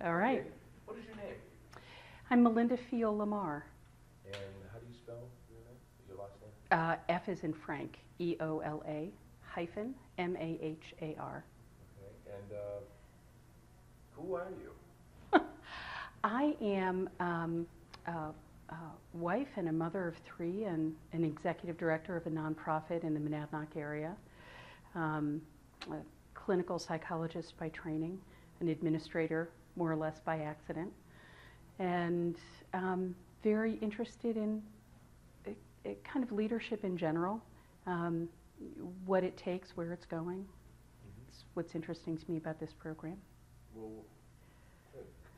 All right. Okay. What is your name? I'm Melinda Fiel Lamar. And how do you spell your name? Your last name? F is in Frank, EOLA hyphen MAHAR. Okay. And who are you? I am a wife and a mother of three and an executive director of a nonprofit in the Monadnock area, a clinical psychologist by training, an administrator more or less by accident, and very interested in kind of leadership in general, what it takes, where it's going. It's what's interesting to me about this program. Well,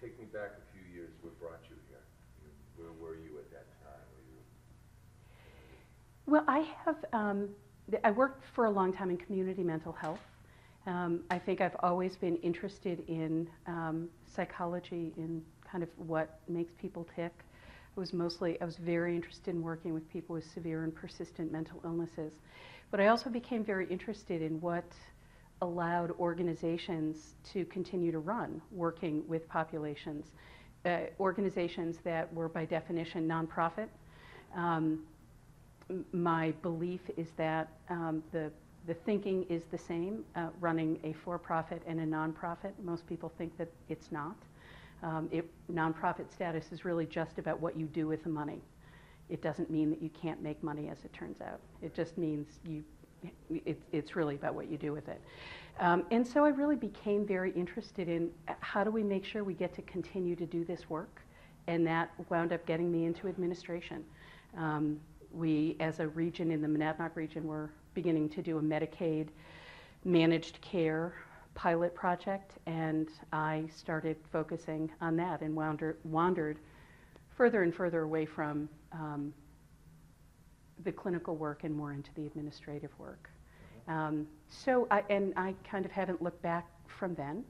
take me back a few years. What brought you here? Where were you at that time? Well, I worked for a long time in community mental health. I think I've always been interested in psychology, in kind of what makes people tick. I was very interested in working with people with severe and persistent mental illnesses. But I also became very interested in what allowed organizations to continue to run, working with populations, organizations that were by definition nonprofit. My belief is that the thinking is the same, running a for-profit and a nonprofit. Most people think that it's not. Nonprofit status is really just about what you do with the money. It doesn't mean that you can't make money, as it turns out. It just means it's really about what you do with it. And so I really became very interested in how do we make sure we get to continue to do this work, and that wound up getting me into administration. We, as a region in the Monadnock region, were beginning to do a Medicaid managed care pilot project, and I started focusing on that and wandered further and further away from the clinical work and more into the administrative work. I kind of haven't looked back from then.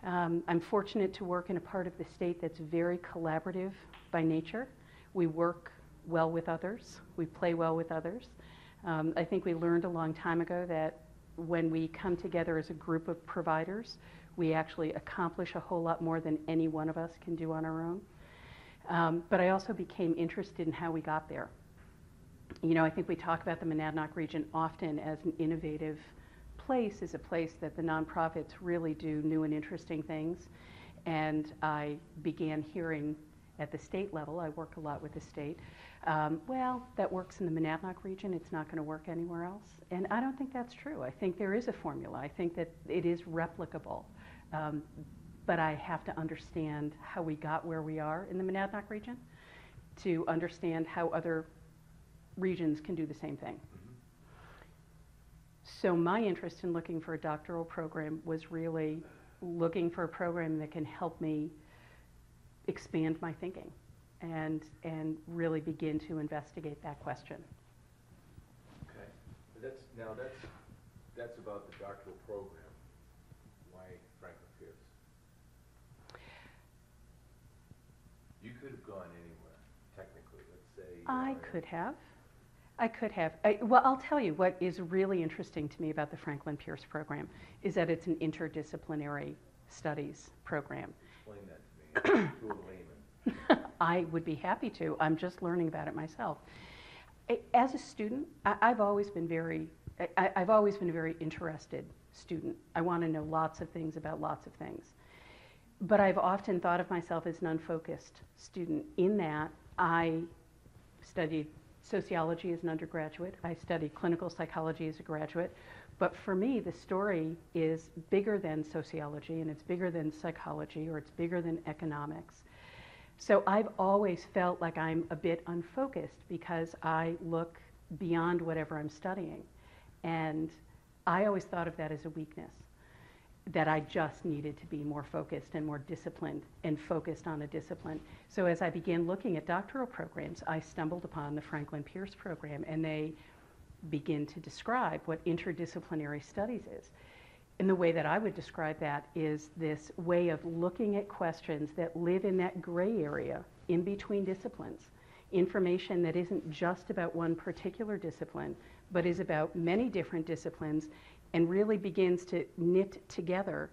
I'm fortunate to work in a part of the state that's very collaborative by nature. We work well with others. We play well with others. I think we learned a long time ago that when we come together as a group of providers, we actually accomplish a whole lot more than any one of us can do on our own. But I also became interested in how we got there. You know, I think we talk about the Monadnock region often as an innovative place, as a place that the nonprofits really do new and interesting things. And I began hearing at the state level, I work a lot with the state, well, that works in the Monadnock region, it's not going to work anywhere else. And I don't think that's true. I think there is a formula. I think that it is replicable. But I have to understand how we got where we are in the Monadnock region to understand how other regions can do the same thing. So my interest in looking for a doctoral program was really looking for a program that can help me expand my thinking and really begin to investigate that question. Okay. That's about the doctoral program. Why Franklin Pierce? You could have gone anywhere, technically. Let's say I could have. Well, I'll tell you what is really interesting to me about the Franklin Pierce program is that it's an interdisciplinary studies program. Explain that to me, to a layman. I would be happy to. I'm just learning about it myself. As a student, I've always been a very interested student. I want to know lots of things about lots of things. But I've often thought of myself as an unfocused student in that I studied sociology as an undergraduate. I studied clinical psychology as a graduate. But for me, the story is bigger than sociology, and it's bigger than psychology, or it's bigger than economics. So I've always felt like I'm a bit unfocused because I look beyond whatever I'm studying. And I always thought of that as a weakness, that I just needed to be more focused and more disciplined and focused on a discipline. So as I began looking at doctoral programs, I stumbled upon the Franklin Pierce program, and they begin to describe what interdisciplinary studies is. And the way that I would describe that is this way of looking at questions that live in that gray area in between disciplines, information that isn't just about one particular discipline, but is about many different disciplines, and really begins to knit together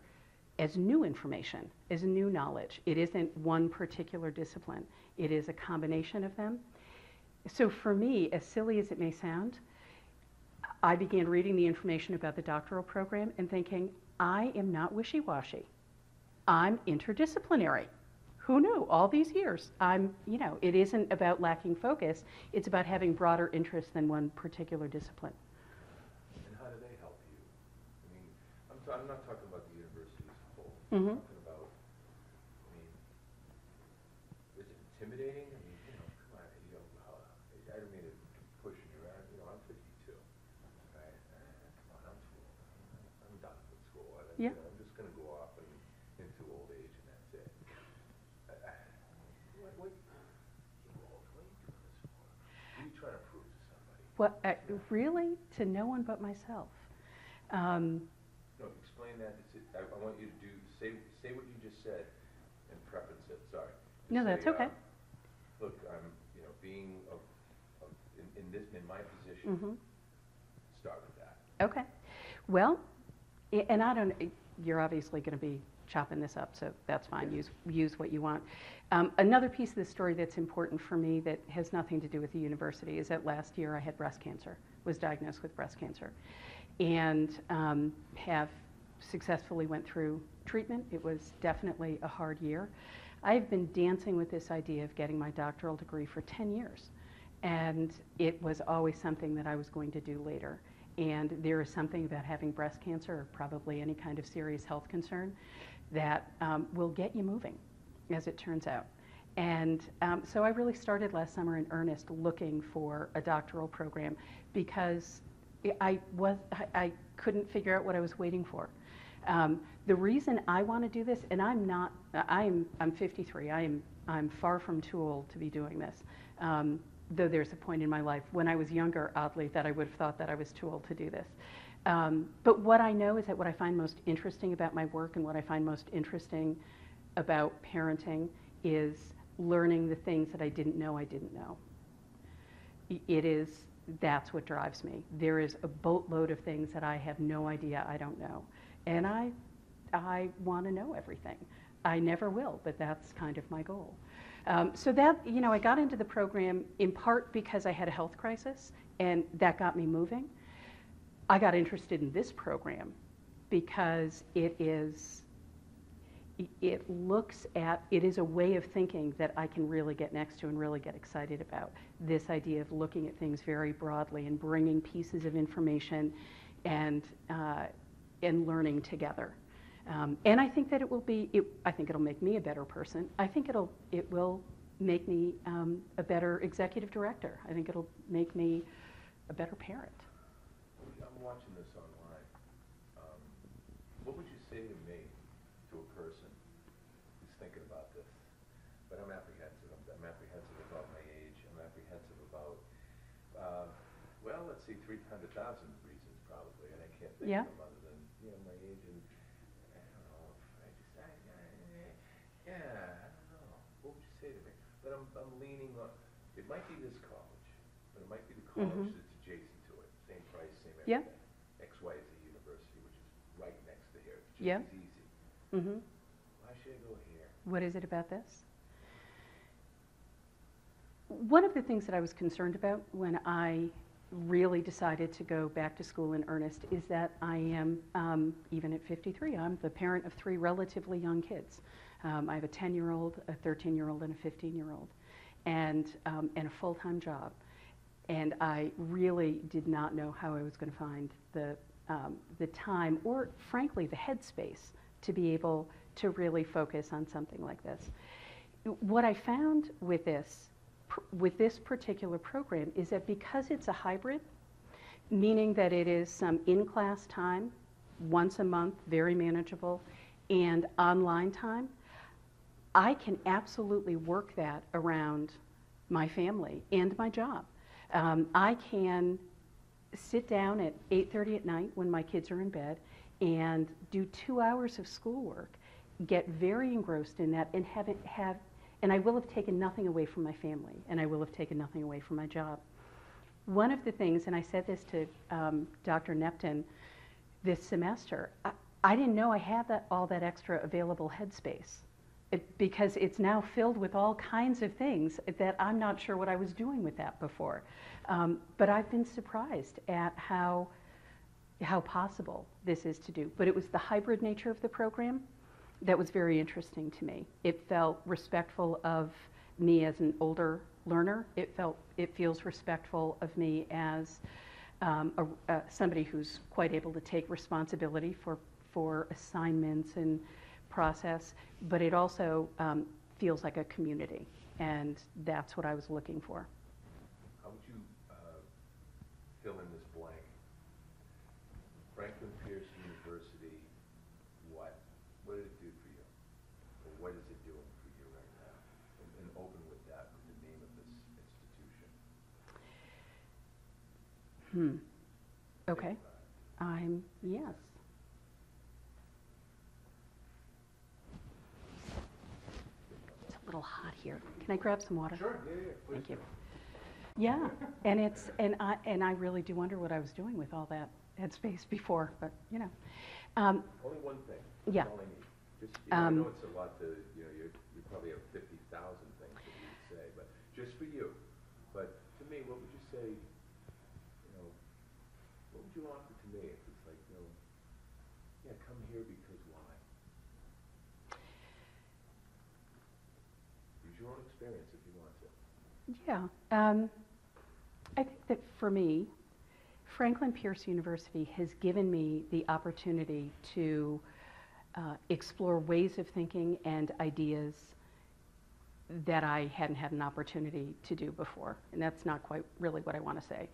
as new information, as new knowledge. It isn't one particular discipline. It is a combination of them. So for me, as silly as it may sound, I began reading the information about the doctoral program and thinking, I am not wishy-washy. I'm interdisciplinary. Who knew all these years? It isn't about lacking focus. It's about having broader interests than one particular discipline. And how do they help you? I mean, I'm not talking about the university as a whole. Mm-hmm. I'm talking about, is it intimidating? I mean, come on, I don't mean to push you around. I'm 52, right? Come on, I'm too old. I'm done with school. Yeah. I'm just going to go off into old age, and that's it. What are you doing this for? What are you trying to prove to somebody? Well, really, to no one but myself. No, explain that. I want you to say what you just said and preference it. Sorry. No, that's okay. Look, I'm, being in my position. Mm-hmm. Start with that. Okay. Well, and you're obviously going to be chopping this up, so that's fine. Use what you want. Another piece of the story that's important for me that has nothing to do with the university is that last year I had breast cancer, was diagnosed with breast cancer, and have successfully went through treatment. It was definitely a hard year. I've been dancing with this idea of getting my doctoral degree for 10 years, and it was always something that I was going to do later. And there is something about having breast cancer, or probably any kind of serious health concern, that will get you moving, as it turns out. And so I really started last summer in earnest looking for a doctoral program because I couldn't figure out what I was waiting for. The reason I want to do this, and I'm 53. I'm far from too old to be doing this. Though there's a point in my life when I was younger, oddly, that I would have thought that I was too old to do this. But what I know is that what I find most interesting about my work and what I find most interesting about parenting is learning the things that I didn't know I didn't know. That's what drives me. There is a boatload of things that I have no idea I don't know. And I want to know everything. I never will, but that's kind of my goal. So that, I got into the program in part because I had a health crisis, and that got me moving. I got interested in this program because it is a way of thinking that I can really get next to and really get excited about. This idea of looking at things very broadly and bringing pieces of information and learning together. And I think that I think it'll make me a better person. I think it will make me a better executive director. I think it'll make me a better parent. I'm watching this online. What would you say to me, to a person who's thinking about this? But I'm apprehensive. I'm apprehensive about my age. I'm apprehensive about, let's see, 300,000 reasons probably, and I can't think of them other than my age and I don't know. I don't know. What would you say to me? But I'm leaning on. It might be this college, but it might be the college that's adjacent to it. Same price, same everything. XYZ University, which is right next to here. It's just as easy. Mm-hmm. Why should I go here? What is it about this? One of the things that I was concerned about when I really decided to go back to school in earnest is that I am, even at 53, I'm the parent of 3 relatively young kids. I have a 10-year-old, a 13-year-old, and a 15-year-old, and a full-time job. And I really did not know how I was going to find the time or, frankly, the headspace to be able to really focus on something like this. What I found with this particular program is that because it's a hybrid, meaning that it is some in-class time, once a month, very manageable, and online time, I can absolutely work that around my family and my job. I can sit down at 8:30 at night when my kids are in bed and do 2 hours of schoolwork, get very engrossed in that, and and I will have taken nothing away from my family, and I will have taken nothing away from my job. One of the things, and I said this to Dr. Neptune this semester, I didn't know I had all that extra available headspace. Because it's now filled with all kinds of things that I'm not sure what I was doing with that before. But I've been surprised at how possible this is to do. But it was the hybrid nature of the program that was very interesting to me. It felt respectful of me as an older learner. It feels respectful of me as somebody who's quite able to take responsibility for assignments and process, but it also feels like a community, and that's what I was looking for. How would you fill in this blank? Franklin Pierce University, what? What did it do for you? Or what is it doing for you right now? And open with that, with the name of this institution. Okay. Yes. It's a little hot here. Can I grab some water? Sure, yeah, please. Thank you. Yeah, and I really do wonder what I was doing with all that headspace before, but you know. Only one thing. Yeah. That's all I need. Just, I know it's a lot to, you probably have 50,000 things that you would say, but just for you. But to me, what would you say, what would you offer to me if it's like, yeah, come here because why? Use your own experience if you want to. Yeah. I think that for me, Franklin Pierce University has given me the opportunity to explore ways of thinking and ideas that I hadn't had an opportunity to do before. And that's not quite really what I want to say.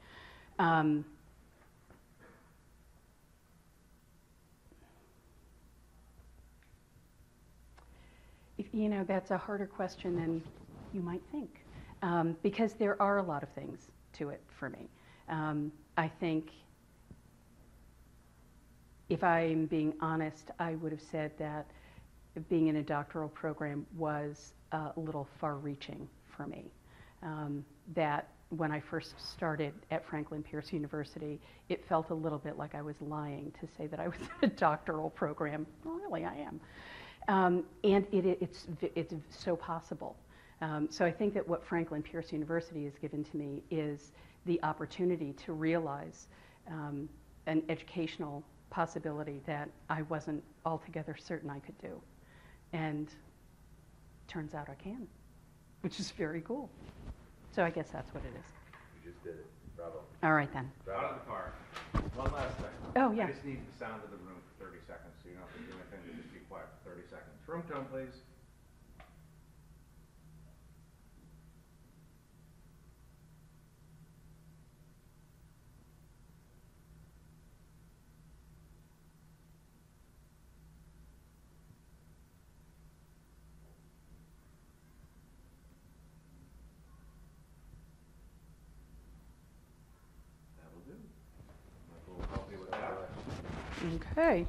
That's a harder question than you might think, because there are a lot of things to it for me. I think, if I'm being honest, I would have said that being in a doctoral program was a little far-reaching for me. That when I first started at Franklin Pierce University, it felt a little bit like I was lying to say that I was in a doctoral program. Well, really, I am. And it's so possible. So I think that what Franklin Pierce University has given to me is the opportunity to realize an educational possibility that I wasn't altogether certain I could do. And turns out I can, which is very cool. So I guess that's what it is. You just did it. Bravo. All right then. Bravo. Out of the car. One last thing. Oh, yeah. I just need the sound of the room for 30 seconds, so you don't have to do anything, but just be quiet for 30 seconds. Room tone, please. That'll do. Michael will help me with that. Okay.